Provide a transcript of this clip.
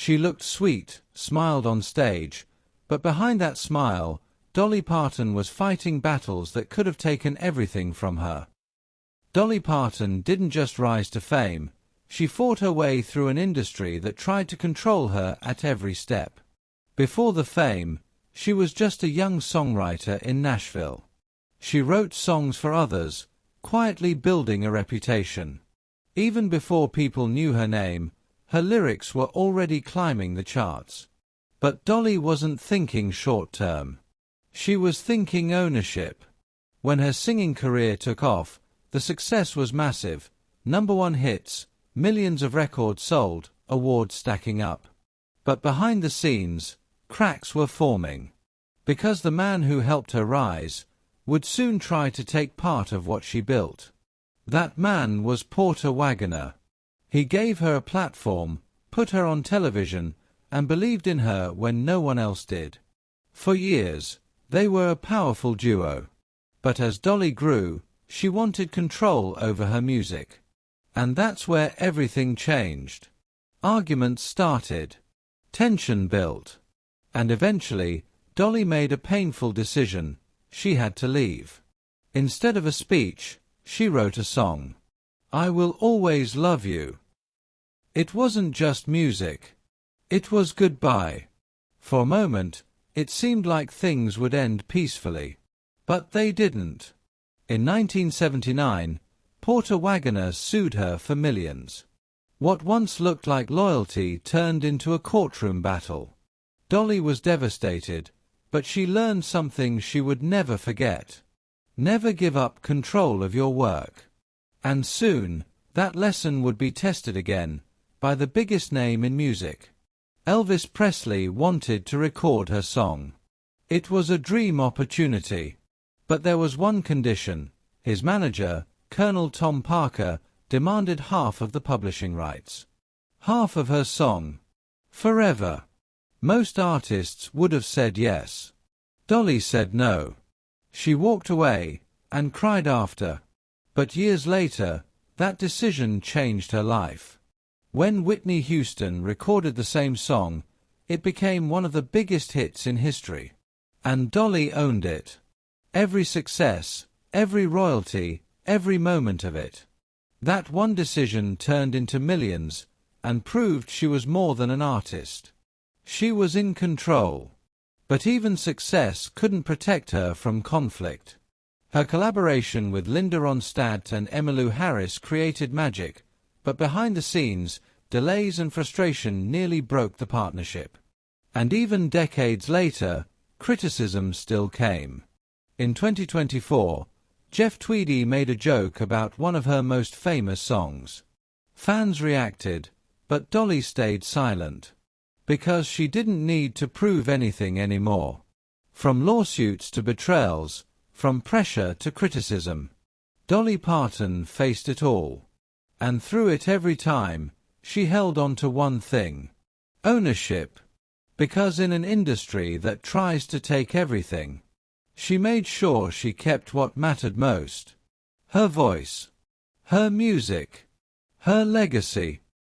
She looked sweet, smiled on stage, but behind that smile, Dolly Parton was fighting battles that could have taken everything from her. Dolly Parton didn't just rise to fame, she fought her way through an industry that tried to control her at every step. Before the fame, she was just a young songwriter in Nashville. She wrote songs for others, quietly building a reputation. Even before people knew her name, her lyrics were already climbing the charts. But Dolly wasn't thinking short-term. She was thinking ownership. When her singing career took off, the success was massive. #1 hits, millions of records sold, awards stacking up. But behind the scenes, cracks were forming. Because the man who helped her rise would soon try to take part of what she built. That man was Porter Wagoner. He gave her a platform, put her on television, and believed in her when no one else did. For years, they were a powerful duo. But as Dolly grew, she wanted control over her music. And that's where everything changed. Arguments started. Tension built. And eventually, Dolly made a painful decision. She had to leave. Instead of a speech, she wrote a song. I Will Always Love You. It wasn't just music. It was goodbye. For a moment, it seemed like things would end peacefully. But they didn't. In 1979, Porter Wagoner sued her for millions. What once looked like loyalty turned into a courtroom battle. Dolly was devastated, but she learned something she would never forget. Never give up control of your work. And soon, that lesson would be tested again, by the biggest name in music. Elvis Presley wanted to record her song. It was a dream opportunity. But there was one condition. His manager, Colonel Tom Parker, demanded half of the publishing rights. Half of her song. Forever. Most artists would have said yes. Dolly said no. She walked away, and cried after. But years later, that decision changed her life. When Whitney Houston recorded the same song, it became one of the biggest hits in history. And Dolly owned it. Every success, every royalty, every moment of it. That one decision turned into millions, and proved she was more than an artist. She was in control. But even success couldn't protect her from conflict. Her collaboration with Linda Ronstadt and Emmylou Harris created magic, but behind the scenes, delays and frustration nearly broke the partnership. And even decades later, criticism still came. In 2024, Jeff Tweedy made a joke about one of her most famous songs. Fans reacted, but Dolly stayed silent. Because she didn't need to prove anything anymore. From lawsuits to betrayals, from pressure to criticism, Dolly Parton faced it all. And through it every time, she held on to one thing. Ownership. Because in an industry that tries to take everything, she made sure she kept what mattered most. Her voice. Her music. Her legacy.